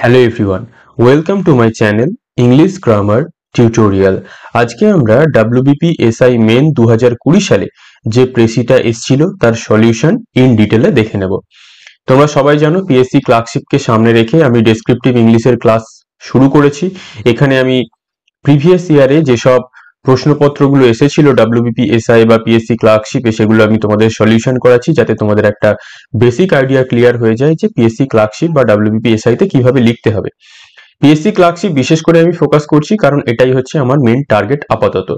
Hello everyone, welcome to my channel English grammar tutorial. আজকে আমরা WBPSI main 2020 সালে যে প্রেসিটা এসেছিল তার সলিউশন ইন ডিটেলে দেখে নেব। তোমরা সবাই জানো পিএসসি ক্লার্কশিপকে সামনে রেখে আমি ডেসক্রিপটিভ ইংলিশের ক্লাস শুরু করেছি। এখানে আমি প্রিভিয়াস ইয়ারে যেসব প্রশ্নপত্রগুলো এসেছিল WBPSI বা পিএসসি ক্লার্কশিপে সেগুলো আমি তোমাদের সলিউশন করাচ্ছি, যাতে তোমাদের একটা বেসিক আইডিয়া ক্লিয়ার হয়ে যায় যে পিএসসি ক্লার্কশিপ বা WBPSI তে কিভাবে লিখতে হবে। পিএসসি ক্লার্কশিপ বিশেষ করে আমি ফোকাস করছি কারণ এটাই হচ্ছে আমার মেন টার্গেট আপাতত।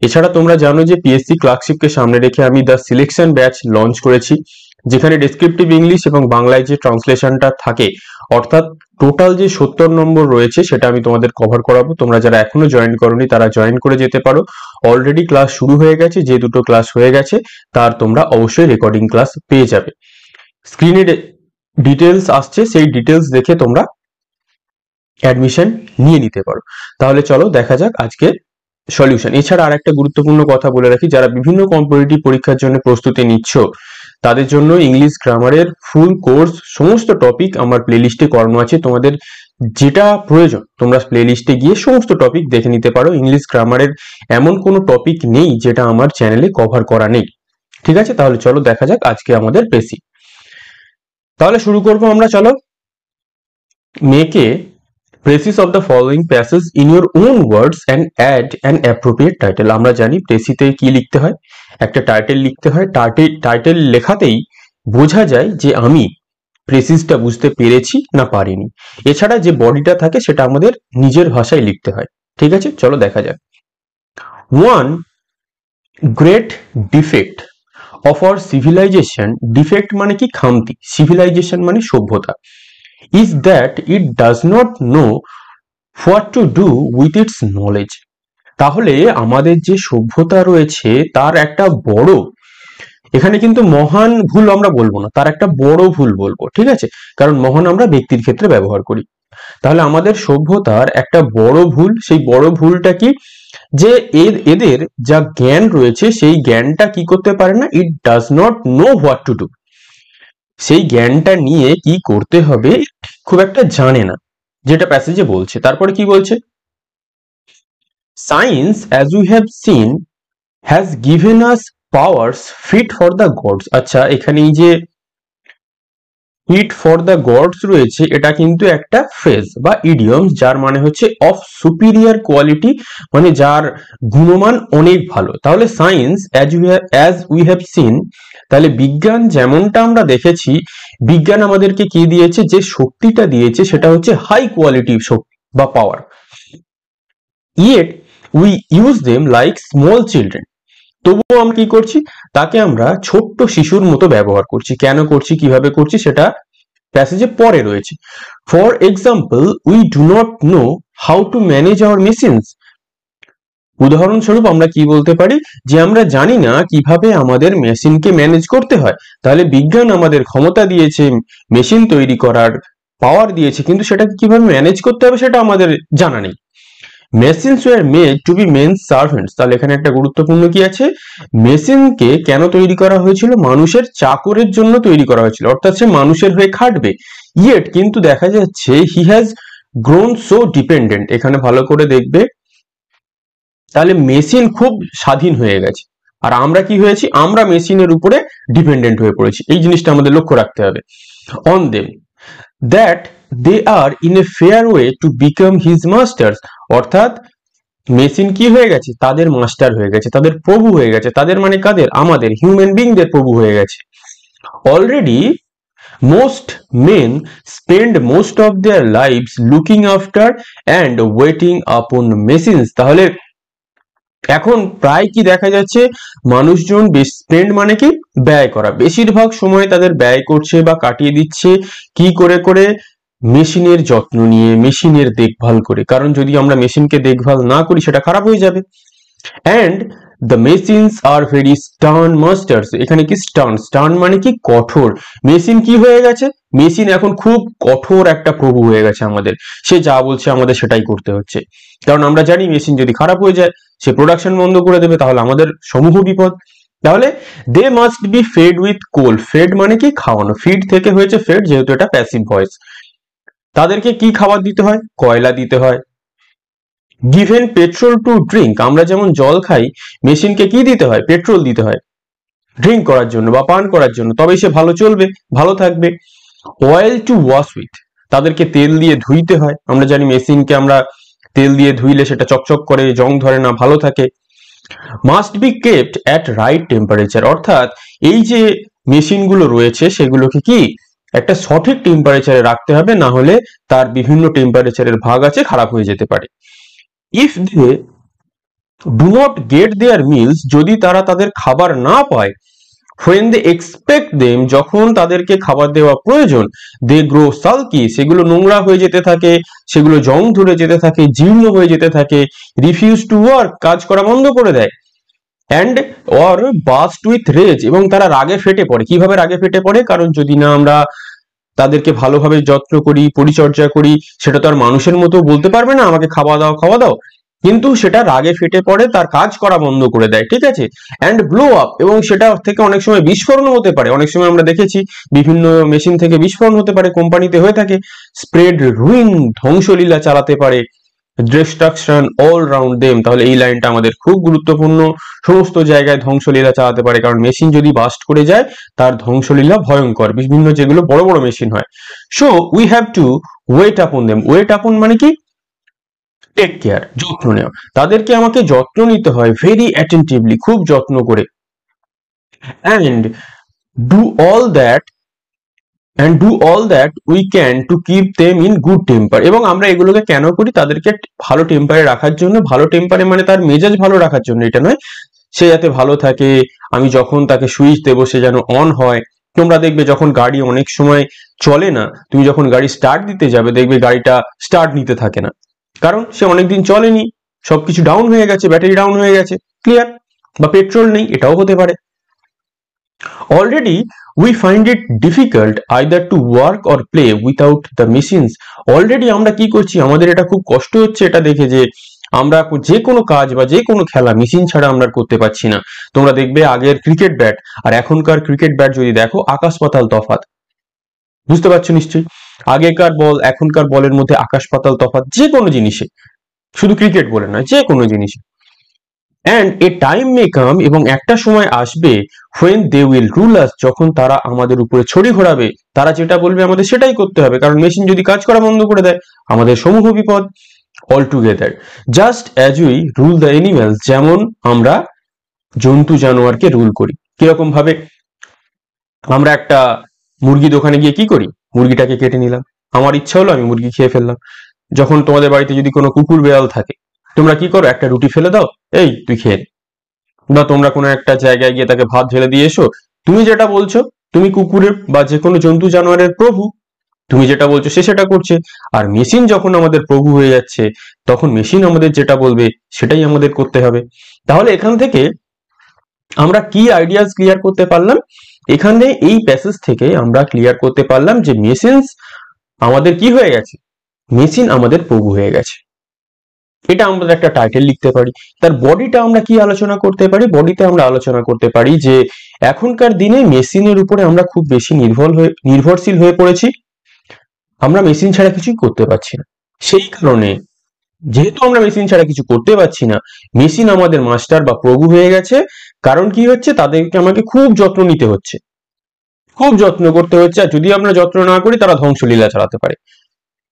এছাড়া তোমরা জানো যে পিএসসি ক্লার্কশিপকে সামনে রেখে আমি দ্য সিলেকশন ব্যাচ লঞ্চ করেছি, যেখানে ডেসক্রিপটিভ ইংলিশ এবং বাংলায় যে ট্রান্সলেশনটা থাকে, অর্থাৎ টোটাল যে 70 নম্বর রয়েছে সেটা আমি তোমাদের কভার করাবো। তোমরা যারা এখনো জয়েন করোনি তারা জয়েন করে যেতে পারো। অলরেডি ক্লাস শুরু হয়ে গেছে, যে দুটো ক্লাস হয়ে গেছে তার তোমরা অবশ্যই রেকর্ডিং ক্লাস পেয়ে যাবে। স্ক্রিনে ডিটেলস আসছে, সেই ডিটেলস দেখে তোমরা অ্যাডমিশন নিয়ে নিতে পারো। তাহলে চলো দেখা যাক আজকে সলিউশন। এছাড়া আর একটা গুরুত্বপূর্ণ কথা বলে রাখি, যারা বিভিন্ন কম্পিটিটিভ পরীক্ষার জন্য প্রস্তুতি নিচ্ছ তাদের জন্য ইংলিশ গ্রামারের ফুল কোর্স সমস্ত টপিক আমার প্লেলিস্টে করানো আছে। তোমাদের যেটা প্রয়োজন তোমরা প্লেলিস্টে গিয়ে সমস্ত টপিক দেখে নিতে পারো। ইংলিশ গ্রামারের এমন কোনো টপিক নেই যেটা আমার চ্যানেলে কভার করা নেই। ঠিক আছে, তাহলে চলো দেখা যাক আজকে আমাদের বেসিক। তাহলে শুরু করবো আমরা। চলো, make precis of the following passage in your own words and add an appropriate title. আমরা জানি প্রেসিতে কি লিখতে হয়, একটা টাইটেল লিখতে হয়। টাইটেল লেখাতেই বোঝা যায় যে আমি প্রেসিসটা বুঝতে পেরেছি না পারিনি। এছাড়া যে বডিটা থাকে সেটা আমাদের নিজের ভাষায় লিখতে হয়। ঠিক আছে, চলো দেখা যাক। One great defect of our civilization, defect মানে কি খামতি, সিভিলাইজেশন মানে সভ্যতা, is that it does not know what to do with its knowledge। তাহলে আমাদের যে সভ্যতা রয়েছে তার একটা বড়, এখানে কিন্তু মহান ভুল আমরা বলবো না, তার একটা বড় ভুল বলবো। ঠিক আছে, কারণ মহান আমরা ব্যক্তির ক্ষেত্রে ব্যবহার করি। তাহলে আমাদের সভ্যতার একটা বড় ভুল, সেই বড় ভুলটা কি, যে এদের যা জ্ঞান রয়েছে সেই জ্ঞানটা কি করতে পারে না, it does not know what to do, সেই জ্ঞানটা নিয়ে কি করতে হবে খুব একটা জানে না, যেটা প্যাসেজে বলছে। তারপরে কি বলছে, science as we have seen has given us powers fit for the gods. আচ্ছা, এখানে এই যে ফিট ফর দ্য গডস রয়েছে, এটা কিন্তু একটা ফ্রেজ বা ইডিয়ম, যার মানে হচ্ছে অফ সুপিরিয়র কোয়ালিটি, মানে যার গুণমান অনেক ভালো। তাহলে science as we have scene, তাহলে বিজ্ঞান যেমনটা আমরা দেখেছি, বিজ্ঞান আমাদেরকে কি দিয়েছে, যে শক্তিটা দিয়েছে সেটা হচ্ছে হাই কোয়ালিটি শক্তি বা power. Yet we use them like small children, তবুও আমরা কি করছি, তাকে আমরা ছোট্ট শিশুর মতো ব্যবহার করছি। কেন করছি, কিভাবে করছি, সেটা প্যাসেজে পরে রয়েছে। For example, we do not know how to manage hour machines. উদাহরণস্বরূপ আমরা কি বলতে পারি, যে আমরা জানি না কিভাবে আমাদের মেশিনকে ম্যানেজ করতে হয়। তাহলে বিজ্ঞান আমাদের ক্ষমতা দিয়েছে, মেশিন তৈরি করার পাওয়ার দিয়েছে, কিন্তু সেটাকে কিভাবে ম্যানেজ করতে হবে সেটা আমাদের জানা নেই। Machines were made to be men's servants. তাহলে এখানে একটা গুরুত্বপূর্ণ কি আছে, মেশিনকে কেন তৈরি করা হয়েছিল, মানুষের চাকরের জন্য তৈরি করা হয়েছিল, অর্থাৎ সে মানুষের হয়ে খাটবে। ইয়েট কিন্তু দেখা যাচ্ছে he has grown so dependent. এখানে ভালো করে দেখবে, তাহলে মেশিন খুব স্বাধীন হয়ে গেছে, আর আমরা কি হয়েছি, আমরা মেশিনের উপরে ডিপেন্ডেন্ট হয়ে পড়েছি। এই জিনিসটা আমাদের লক্ষ্য রাখতে হবে। On them that they are in a fair way to become his masters, অর্থাৎ মেশিন কি হয়ে গেছে, তাদের মাস্টার হয়ে গেছে, তাদের প্রভু হয়ে গেছে। তাদের মানে কাদের, আমাদের হিউম্যান বিংদের প্রভু হয়ে গেছে। Already most men spend most of their lives looking after and waiting upon machines. তাহলে এখন প্রায় কি দেখা যাচ্ছে, মানুষজন স্পেন্ড মানে কি ব্যয় করা, বেশিরভাগ সময় তাদের ব্যয় করছে বা কাটিয়ে দিচ্ছে কি করে করে, মেশিনের যত্ন নিয়ে, মেশিনের দেখভাল করে। কারণ যদি আমরা মেশিনকে দেখভাল না করি সেটা খারাপ হয়ে যাবে। And the machines are very stern masters. এখানে কি স্টার্ন, স্টার্ন মানে কি কঠোর। মেশিন কি হয়ে গেছে, মেশিন এখন খুব কঠোর একটা প্রভু হয়ে গেছে আমাদের, সে যা বলছে আমাদের সেটাই করতে হচ্ছে। কারণ আমরা জানি মেশিন যদি খারাপ হয়ে যায়, সে প্রোডাকশন বন্ধ করে দেবে, তাহলে আমাদের সমূহ বিপদ। তাহলে they must be fed with coal, fed মানে কি খাওয়ানো, ফিড থেকে হয়েছে ফেড, যেহেতু এটা প্যাসিভ ভয়েস। তাদেরকে কি খাবার দিতে হয়? কয়লা দিতে হয়। গিভেন পেট্রোল টু ড্রিঙ্ক, আমরা যেমন জল খাই, মেশিনকে কি দিতে হয়? পেট্রোল দিতে হয় ড্রিঙ্ক করার জন্য বা পান করার জন্য, তবেই সে ভালো চলবে, ভালো থাকবে। অয়েল টু ওয়াশ উইথ, তাদেরকে তেল দিয়ে ধুইতে হয়। আমরা জানি মেশিনকে আমরা তেল দিয়ে ধুইলে সেটা চকচক করে, জং ধরে না, ভালো থাকে। Must be kept at right temperature, অর্থাৎ এই যে মেশিনগুলো রয়েছে সেগুলোকে কি একটা সঠিক টেম্পারেচারে রাখতে হবে, না হলে তার বিভিন্ন টেম্পারেচারের ভাগ আছে, খারাপ হয়ে যেতে পারে। If they do not get their meals, যদি তারা তাদের খাবার না পায়, when they expect them, যখন তাদেরকে খাবার দেওয়া প্রয়োজন, they grow sulky, সেগুলো নোংরা হয়ে যেতে থাকে, সেগুলো জং ধরে যেতে থাকে, জীর্ণ হয়ে যেতে থাকে, refuse to work, কাজ করা বন্ধ করে দেয়, and or burst with rage, এবং তারা রাগে ফেটে পড়ে। কিভাবে রাগে ফেটে পড়ে? কারণ যদি না আমরা তাদেরকে ভালোভাবে যত্ন করি, পরিচর্যা করি, সেটা তো আর মানুষের মতো বলতে পারবে না আমাকে খাওয়া দাও খাওয়া দাও, কিন্তু সেটা রাগে ফেটে পড়ে, তার কাজ করা বন্ধ করে দেয়, ঠিক আছে। অ্যান্ড ব্লো আপ, এবং সেটা থেকে অনেক সময় বিস্ফোরণ হতে পারে। অনেক সময় আমরা দেখেছি বিভিন্ন মেশিন থেকে বিস্ফোরণ হতে পারে, কোম্পানিতে হয়ে থাকে। স্প্রেড রুইন, ধ্বংসলীলা চালাতে পারে। ডিস্ট্রাকশন অল রাউন্ড দেম, তাহলে এই লাইনটা আমাদের খুব গুরুত্বপূর্ণ। সমস্ত জায়গায় ধ্বংসলীলা চালাতে পারে, কারণ মেশিন যদি বাস্ট করে যায় তার ধ্বংসলীলা ভয়ঙ্কর, বিভিন্ন যেগুলো বড় বড় মেশিন হয়। So we have to wait upon them. Wait upon মানে কি? টেক কেয়ার, যত্ন নেওয়া। তাদেরকে আমাকে যত্ন নিতে হয়, ভেরি অ্যাটেন্টিভলি, খুব যত্ন করে। And do all that we can to keep them in good temper, এবং আমরা এগুলোকে কেন করি? তাদেরকে ভালো টেম্পারে রাখার জন্য। ভালো টেম্পারে মানে তার মেজাজ ভালো রাখার জন্য, এটা নয়। সে যাতে ভালো থাকে, আমি যখন তাকে সুইচ দেবো সে যেন অন হয়। তোমরা দেখবে যখন গাড়ি অনেক সময় চলে না, তুমি যখন গাড়ি স্টার্ট দিতে যাবে দেখবে গাড়িটা স্টার্ট নিতে থাকে না, কারণ সে অনেকদিন চলেনি, সবকিছু ডাউন হয়ে গেছে, ব্যাটারি ডাউন হয়ে গেছে, ক্লিয়ার, বা পেট্রোল নেই, এটাও হতে পারে। Already we find it difficult either to work or play without the machines. Already আমরা কি করছি, আমাদের এটা খুব কষ্ট হচ্ছে এটা দেখে যে আমরা যে কোনো কাজ বা যে কোনো খেলা মেশিন ছাড়া আমরা করতে পারছি না। তোমরা দেখবে আগের ক্রিকেট ব্যাট আর এখনকার ক্রিকেট ব্যাট যদি দেখো, আকাশ পাতাল তফাৎ। বুঝতে পারছো নিশ্চয়ই? আগেকার বল এখনকার বলের মধ্যে আকাশ পাতাল তফাৎ, যে কোনো জিনিসে, শুধু ক্রিকেট বলে নয়, যে কোনো জিনিসে। অ্যান্ড এ টাইম মে কাম, এবং একটা সময় আসবে, when they will rule us, যখন তারা আমাদের উপরে ছড়ি ঘোরাবে, তারা যেটা বলবে আমাদের সেটাই করতে হবে, কারণ মেশিন যদি কাজ করা বন্ধ করে দেয় আমাদের সমূহ বিপদ। All together, just as we rule the animals, যেমন আমরা জন্তু জানোয়ারকে রুল করি। কিরকম ভাবে? আমরা একটা মুরগি দোকানে গিয়ে কি করি? মুরগিটাকে কেটে নিলাম, আমার ইচ্ছা হলো আমি মুরগি খেয়ে ফেললাম। যখন তোমাদের বাড়িতে যদি কোনো কুকুর বেড়াল থাকে, তোমরা কি করো? একটা রুটি ফেলে দাও, এই তুই খেয়ে নে। বা তোমরা কোনো একটা জায়গায় গিয়ে তাকে ভাত ঢেলে দিয়ে এসো, তুমি যেটা বলছো, তুমি কুকুরের বা যে কোনো জন্তু জানোয়ারের প্রভু, তুমি যেটা বলছো সে সেটা করছে। আর মেশিন যখন আমাদের প্রভু হয়ে যাচ্ছে, তখন মেশিন আমাদের যেটা বলবে সেটাই আমাদের করতে হবে। তাহলে এখান থেকে আমরা কি আইডিয়াস ক্লিয়ার করতে পারলাম? এখানে এই প্যাসেজ থেকে আমরা ক্লিয়ার করতে পারলাম যে মেশিনস আমাদের কি হয়ে গেছে? মেশিন আমাদের প্রভু হয়ে গেছে। এটা আমরা একটা টাইটেল লিখতে পারি। তার বডিটা আমরা কি আলোচনা করতে পারি? বডিতে আমরা আলোচনা করতে পারি যে এখনকার দিনে মেশিনের উপরে আমরা খুব বেশি নির্ভরশীল হয়ে পড়েছি। আমরা মেশিন ছাড়া কিছুই করতে পারছি না। সেই কারণে যেহেতু আমরা মেশিন ছাড়া কিছু করতে পারছি না, মেশিন আমাদের মাস্টার বা প্রভু হয়ে গেছে। কারণ কি হচ্ছে? তাদেরকে আমাকে খুব যত্ন নিতে হচ্ছে, খুব যত্ন করতে হচ্ছে। আর যদি আমরা যত্ন না করি তারা ধ্বংসলীলা চালাতে পারে,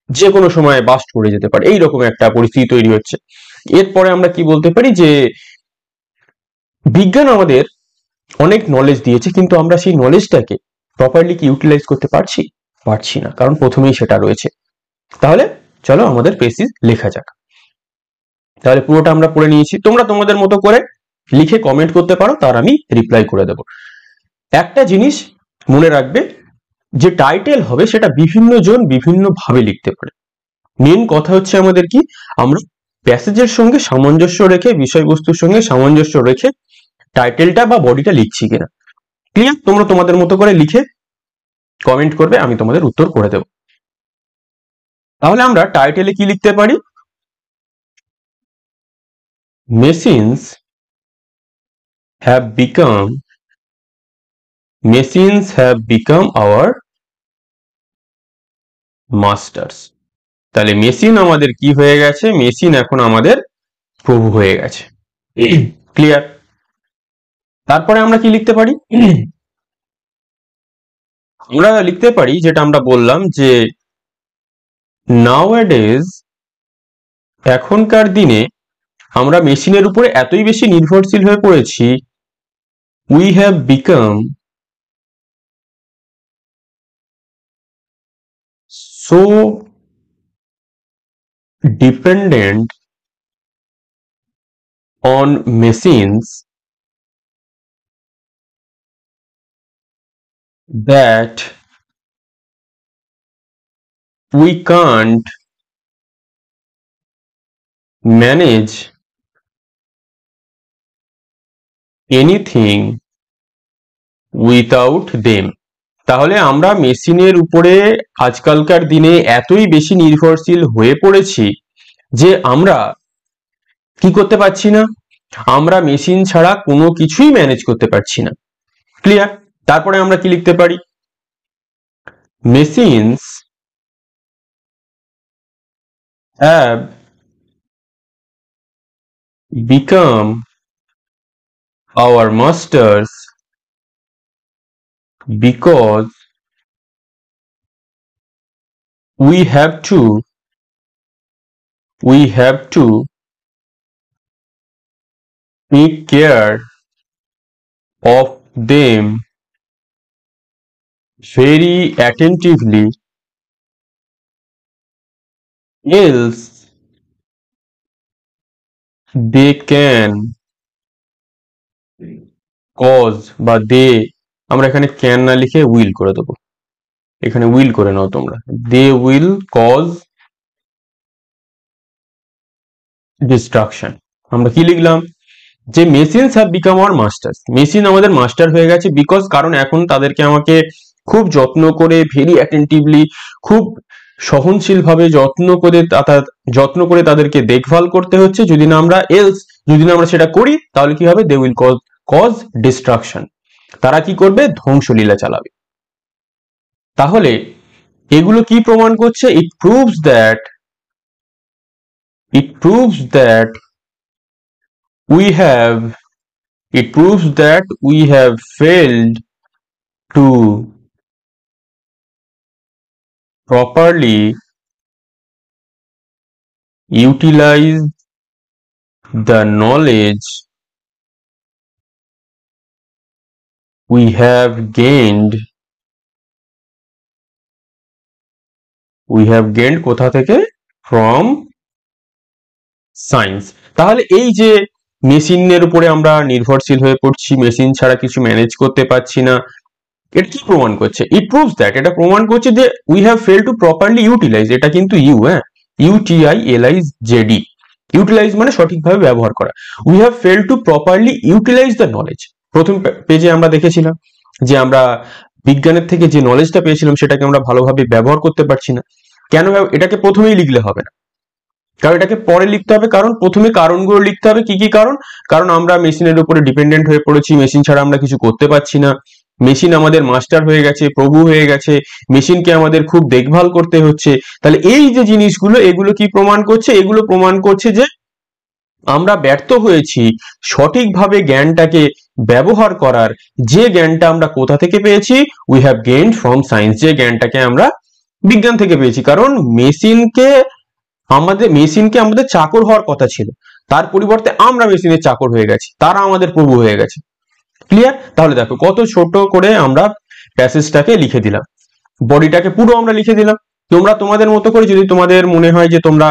যে কোনো সময় বাস্ট করে যেতে পারে, এইরকম একটা পরিস্থিতি তৈরি হচ্ছে। এরপরে আমরা কি বলতে পারি যে বিজ্ঞান আমাদের অনেক নলেজ দিয়েছে, কিন্তু আমরা সেই নলেজটাকে প্রপারলি কি ইউটিলাইজ করতে পারছি না, কারণ প্রথমেই সেটা রয়েছে। তাহলে চলো আমাদের পেসিস লেখা যাক। তাহলে পুরোটা আমরা পড়ে নিয়েছি, তোমরা তোমাদের মতো করে লিখে কমেন্ট করতে পারো, তার আমি রিপ্লাই করে দেব। একটা জিনিস মনে রাখবে, যে টাইটেল হবে সেটা বিভিন্ন জন বিভিন্ন ভাবে লিখতে পারে। মেন কথা হচ্ছে আমাদের কি, আমরা প্যাসেজের সঙ্গে সামঞ্জস্য রেখে, বিষয়বস্তুর সঙ্গে সামঞ্জস্য রেখে টাইটেলটা বা বডিটা লিখছি কিনা। ক্লিয়ার? তোমরা তোমাদের মতো করে লিখে কমেন্ট করবে, আমি তোমাদের উত্তর করে দেব। তাহলে আমরা টাইটেলে কি লিখতে পারি? Machines have become hour masters. তাহলে মেশিন আমাদের কি হয়ে গেছে? মেশিন এখন আমাদের প্রভু হয়ে গেছে। ক্লিয়ার? তারপরে আমরা কি লিখতে পারি? আমরা লিখতে পারি যেটা আমরা বললাম যে নাওয়াডেজ, এখনকার দিনে আমরা মেশিনের উপরে এতই বেশি নির্ভরশীল হয়ে পড়েছি, we have become so dependent on machines that we can't manage anything without them। তাহলে আমরা মেশিনের উপরে আজকালকার দিনে এতই বেশি নির্ভরশীল হয়ে পড়েছি যে আমরা কি করতে পারছি না, আমরা মেশিন ছাড়া কোনো কিছুই ম্যানেজ করতে পারছি না। ক্লিয়ার? তারপরে আমরা কি লিখতে পারি? Machines have become our masters because we have to take care of them very attentively, else they can cause, বা দে, আমরা এখানে ক্যান না লিখে উইল করে দেবো, এখানে উইল করে নাও তোমরা, দে উইল কজ ডিস্ট্রাকশন। আমরা কি লিখলাম? যে machines have become hour masters, machine আমাদের মাস্টার হয়ে গেছে, বিকজ কারণ এখন তাদেরকে আমাকে খুব যত্ন করে, ভেরি অ্যাটেন্টিভলি, খুব সহনশীল ভাবে যত্ন করে তাদেরকে দেখভাল করতে হচ্ছে। যদি না আমরা সেটা করি তাহলে কি হবে? দে উইল কজ ডিস্ট্রাকশন, তারা কি করবে? ধ্বংসলীলা চালাবে। তাহলে এগুলো কি প্রমাণ করছে? It proves that we have failed to properly utilize the knowledge we have gained কোথা থেকে? from science। তাহলে এই যে মেশিনের উপরে আমরা নির্ভরশীল হয়ে পড়ছি, মেশিন ছাড়া কিছু ম্যানেজ করতে পারছি না, এটা কি প্রমাণ করছে? ইট প্রুভস দ্যাট, এটা প্রমাণ করছে যে we have fail to properly utilize, এটা কিন্তু UTILIZED, ইউটিলাইজ মানে সঠিকভাবে ব্যবহার করা। We have fail to properly utilize the knowledge. প্রথম পেজে আমরা দেখেছিলাম যে আমরা বিজ্ঞানের থেকে যে নলেজটা পেয়েছিলাম সেটাকে আমরা ভালোভাবে ব্যবহার করতে পারছি না। কেন? এটাকে প্রথমেই লিখলে হবে না, কারণ এটাকে পরে লিখতে হবে, কারণ প্রথমে কারণগুলো লিখতে হবে। কি কি কারণ? কারণ আমরা মেশিনের উপরে ডিপেন্ডেন্ট হয়ে পড়েছি, মেশিন ছাড়া আমরা কিছু করতে পারছি না, মেশিন আমাদের মাস্টার হয়ে গেছে, প্রভু হয়ে গেছে, মেশিনকে আমাদের খুব দেখভাল করতে হচ্ছে। তাহলে এই যে জিনিসগুলো, এগুলো কি প্রমাণ করছে? এগুলো প্রমাণ করছে যে আমরা ব্যর্থ হয়েছি সঠিকভাবে জ্ঞানটাকে ব্যবহার করার। যে জ্ঞানটা আমরা কোথা থেকে পেয়েছি? We have gained from science, যে জ্ঞানটাকে আমরা বিজ্ঞান থেকে পেয়েছি। কারণ মেশিনকে আমাদের চাকর হওয়ার কথা ছিল, তার পরিবর্তে আমরা মেশিনের চাকর হয়ে গেছি, তারা আমাদের প্রভু হয়ে গেছে। ক্লিয়ার? তাহলে দেখো কত ছোট করে আমরা প্যাসেজটাকে লিখে দিলাম, বডিটাকে পুরো আমরা লিখে দিলাম। তোমরা তোমাদের মতো করে, যদি তোমাদের মনে হয় যে তোমরা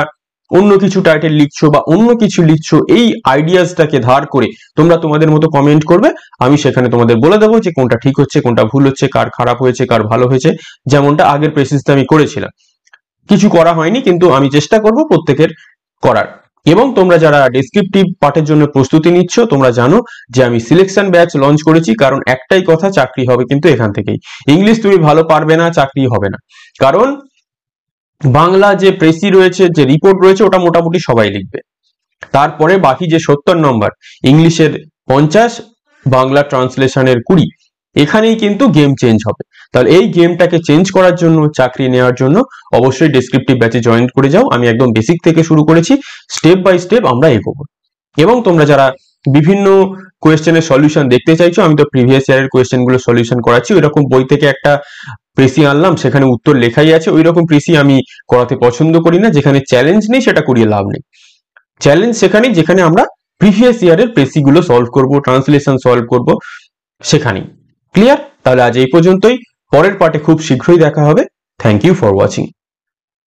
অন্য কিছু টাইটেল লিখছো বা অন্য কিছু লিখছো, এই আইডিয়াসটাকে ধার করে তোমরা তোমাদের মতো কমেন্ট করবে, আমি সেখানে তোমাদের বলে দেবো যে কোনটা ঠিক হচ্ছে, কোনটা ভুল হচ্ছে, কার খারাপ হয়েছে, কার ভালো হয়েছে, যেমনটা আগের প্রেসিসটা আমি করেছিলাম। কিছু করা হয়নি, কিন্তু আমি চেষ্টা করব প্রত্যেকের করার। এবং তোমরা যারা ডেসক্রিপটিভ পার্টের জন্য প্রস্তুতি নিচ্ছ, তোমরা জানো যে আমি সিলেকশন ব্যাচ লঞ্চ করেছি, কারণ একটাই কথা, চাকরি হবে কিন্তু এখান থেকেই। ইংলিশ তুমি ভালো পারবে না, চাকরি হবে না। কারণ বাংলা যে প্রেসি রয়েছে, যে রিপোর্ট রয়েছে, ওটা মোটামুটি সবাই লিখবে। তারপরে বাকি যে 70 নম্বর, ইংলিশের 50, বাংলা ট্রান্সলেশনের 20, এখানেই কিন্তু গেম চেঞ্জ হবে। তাহলে এই গেমটাকে চেঞ্জ করার জন্য, চাকরি নেওয়ার জন্য অবশ্যই ডেসক্রিপটিভ ব্যাচে জয়েন করে যাও। আমি একদম বেসিক থেকে শুরু করেছি, স্টেপ বাই স্টেপ আমরা এগোবো। এবং তোমরা যারা বিভিন্ন কোয়েশ্চেনের সলিউশন দেখতে চাইছো, আমি তো প্রিভিয়াস ইয়ারের কোয়েশ্চেন গুলো সলিউশন করাচ্ছি। ওইরকম বই থেকে একটা প্রেসি আনলাম, সেখানে উত্তর লেখাই আছে, ওই রকম প্রেসি আমি করাতে পছন্দ করি না। যেখানে চ্যালেঞ্জ নেই সেটা করিয়ে লাভ নেই। চ্যালেঞ্জ সেখানেই যেখানে আমরা প্রিভিয়াস ইয়ারের প্রেসি গুলো সলভ করব, ট্রান্সলেশন সলভ করব, সেখানেই। ক্লিয়ার? তাহলে আজ এই পর্যন্তই, পরের পার্টে খুব শীঘ্রই দেখা হবে। Thank you for watching.